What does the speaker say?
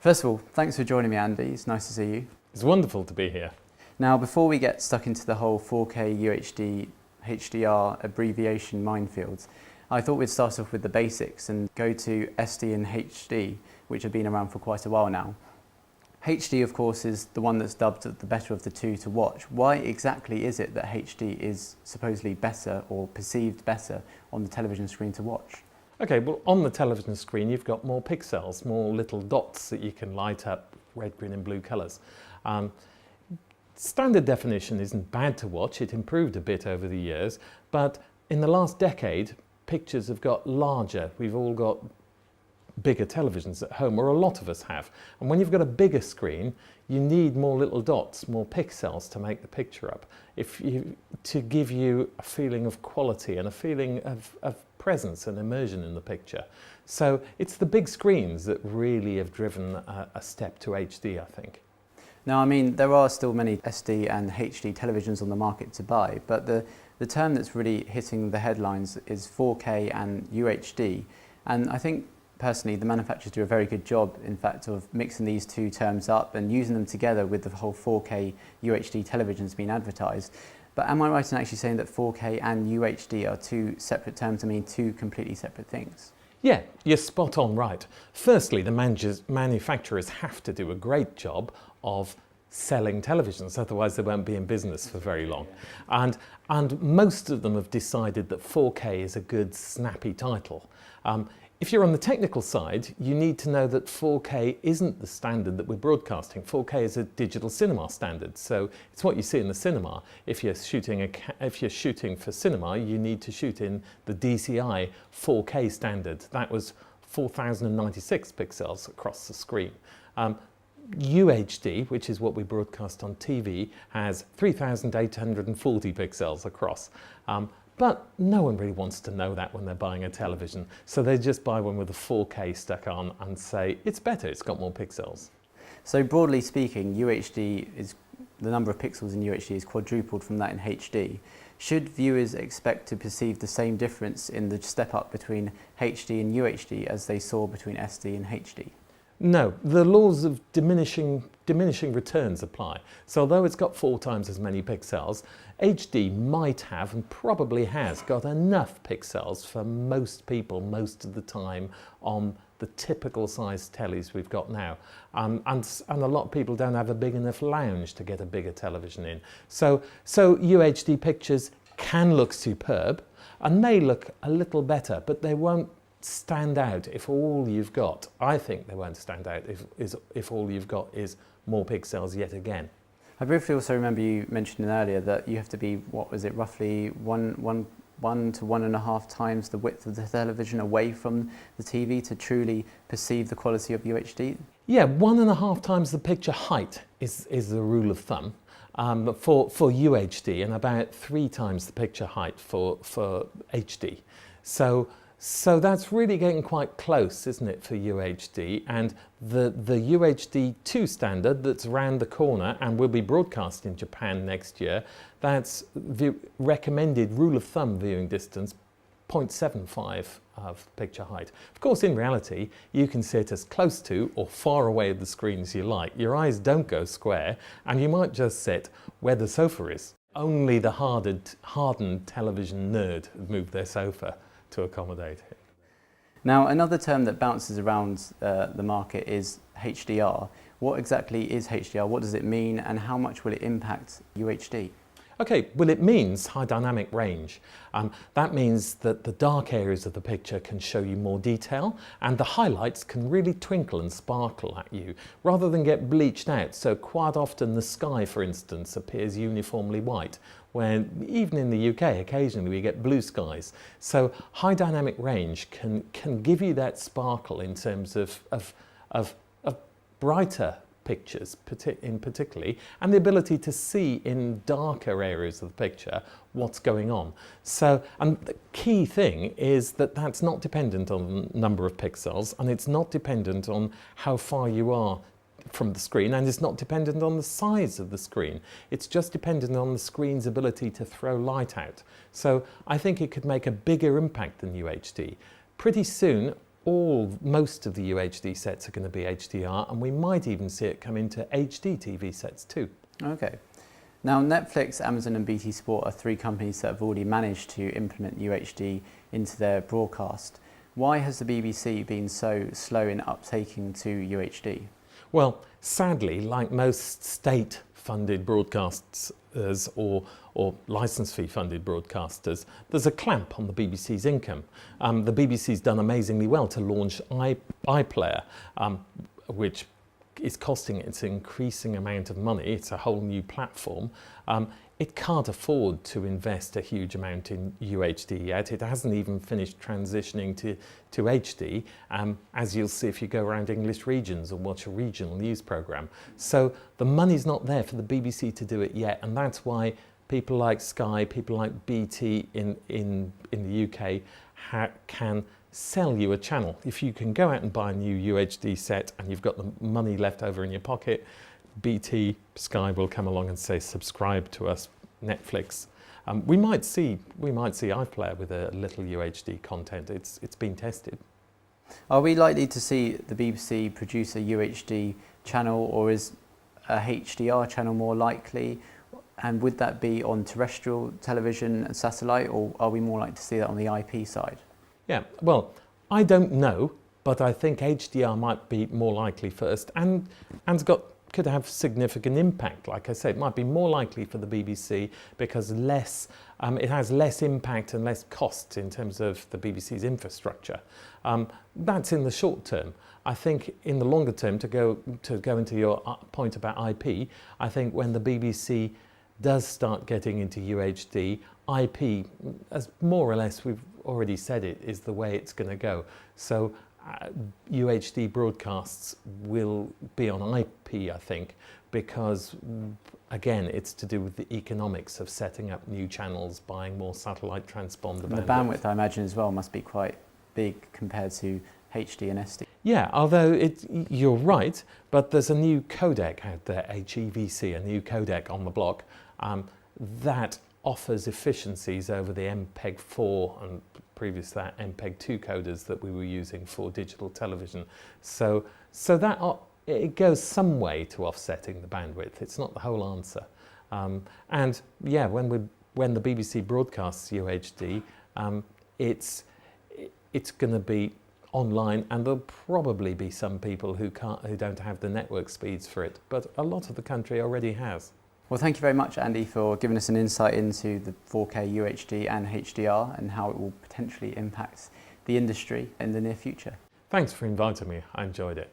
First of all, thanks for joining me, Andy. It's nice to see you. It's wonderful to be here. Now, before we get stuck into the whole 4K UHD HDR abbreviation minefields, I thought we'd start off with the basics and go to SD and HD, which have been around for quite a while now. HD, of course, is the one that's dubbed the better of the two to watch. Why exactly is it that HD is supposedly better or perceived better on the television screen to watch? Okay, well, on the television screen you've got more pixels, more little dots that you can light up red, green and blue colours. Standard definition isn't bad to watch, it improved a bit over the years, but in the last decade pictures have got larger. We've all got bigger televisions at home, or a lot of us have, and when you've got a bigger screen you need more little dots, more pixels to make the picture up, to give you a feeling of quality and a feeling of presence and immersion in the picture. So it's the big screens that really have driven a step to HD, I think. Now, I mean, there are still many SD and HD televisions on the market to buy, but the term that's really hitting the headlines is 4K and UHD, and I think personally the manufacturers do a very good job, in fact, of mixing these two terms up and using them together with the whole 4K UHD televisions being advertised. But am I right in actually saying that 4K and UHD are two separate terms, I mean two completely separate things? Yeah, you're spot on right. Firstly, the manufacturers have to do a great job of selling televisions, otherwise they won't be in business for very long. And most of them have decided that 4K is a good snappy title. If you're on the technical side, you need to know that 4K isn't the standard that we're broadcasting. 4K is a digital cinema standard, so it's what you see in the cinema. If you're shooting for cinema, you need to shoot in the DCI 4K standard. That was 4096 pixels across the screen. UHD, which is what we broadcast on TV, has 3840 pixels across. But no one really wants to know that when they're buying a television, so they just buy one with a 4K stuck on and say it's better, it's got more pixels. So broadly speaking, UHD is, the number of pixels in UHD is quadrupled from that in HD. Should viewers expect to perceive the same difference in the step up between HD and UHD as they saw between SD and HD? No, the laws of diminishing returns apply. So although it's got 4 times as many pixels, HD might have and probably has got enough pixels for most people most of the time on the typical size tellies we've got now. And a lot of people don't have a big enough lounge to get a bigger television in. So UHD pictures can look superb and may look a little better, but they won't stand out if all you've got, I think they won't stand out if all you've got is more pixels yet again. I briefly also remember you mentioning earlier that you have to be, what was it, roughly one to 1.5 times the width of the television away from the TV to truly perceive the quality of UHD? Yeah, 1.5 times the picture height is the rule of thumb for UHD, and about 3 times the picture height for HD. So that's really getting quite close, isn't it, for UHD? And the UHD 2 standard that's around the corner and will be broadcast in Japan next year, that's the recommended rule of thumb viewing distance, 0.75 of picture height. Of course, in reality, you can sit as close to or far away of the screen as you like. Your eyes don't go square, and you might just sit where the sofa is. Only the hardened television nerd would move their sofa to accommodate it. Now, another term that bounces around the market is HDR. What exactly is HDR? What does it mean, and how much will it impact UHD? Okay, well, it means high dynamic range. That means that the dark areas of the picture can show you more detail, and the highlights can really twinkle and sparkle at you rather than get bleached out. So quite often the sky, for instance, appears uniformly white, when even in the UK occasionally we get blue skies. So high dynamic range can give you that sparkle in terms of brighter pictures particularly, and the ability to see in darker areas of the picture what's going on. So, and the key thing is that that's not dependent on the number of pixels, and it's not dependent on how far you are from the screen, and it's not dependent on the size of the screen. It's just dependent on the screen's ability to throw light out. So I think it could make a bigger impact than UHD. Pretty soon most of the UHD sets are going to be HDR, and we might even see it come into HD TV sets too. Okay. Now, Netflix, Amazon and BT Sport are three companies that have already managed to implement UHD into their broadcast. Why has the BBC been so slow in uptaking to UHD? Well, sadly, like most state-funded broadcasters or licence fee-funded broadcasters, there's a clamp on the BBC's income. The BBC's done amazingly well to launch iPlayer, which is costing its increasing amount of money. It's a whole new platform. It can't afford to invest a huge amount in UHD yet. It hasn't even finished transitioning to HD, as you'll see if you go around English regions or watch a regional news programme. So the money's not there for the BBC to do it yet, and that's why people like Sky, people like BT in the UK can sell you a channel. If you can go out and buy a new UHD set and you've got the money left over in your pocket, BT, Sky will come along and say, subscribe to us, Netflix. We might see iPlayer with a little UHD content. It's been tested. Are we likely to see the BBC produce a UHD channel, or is a HDR channel more likely? And would that be on terrestrial television and satellite, or are we more likely to see that on the IP side? Yeah, well, I don't know, but I think HDR might be more likely first, and could have significant impact. Like I said, it might be more likely for the BBC because it has less impact and less cost in terms of the BBC's infrastructure. That's in the short term. I think in the longer term, to go into your point about IP, I think when the BBC does start getting into UHD, IP, as more or less we've already said it, is the way it's going to go. So UHD broadcasts will be on IP, I think, because again, it's to do with the economics of setting up new channels, buying more satellite transponder bandwidth. The bandwidth, I imagine, as well, must be quite big compared to HD and SD. Yeah, although you're right, but there's a new codec out there, HEVC, a new codec on the block, that offers efficiencies over the MPEG-4 and previous to that MPEG-2 coders that we were using for digital television. So that it goes some way to offsetting the bandwidth. It's not the whole answer. And yeah, when the BBC broadcasts UHD, it's going to be online, and there'll probably be some people who don't have the network speeds for it, but a lot of the country already has. Well, thank you very much, Andy, for giving us an insight into the 4K UHD and HDR and how it will potentially impact the industry in the near future. Thanks for inviting me. I enjoyed it.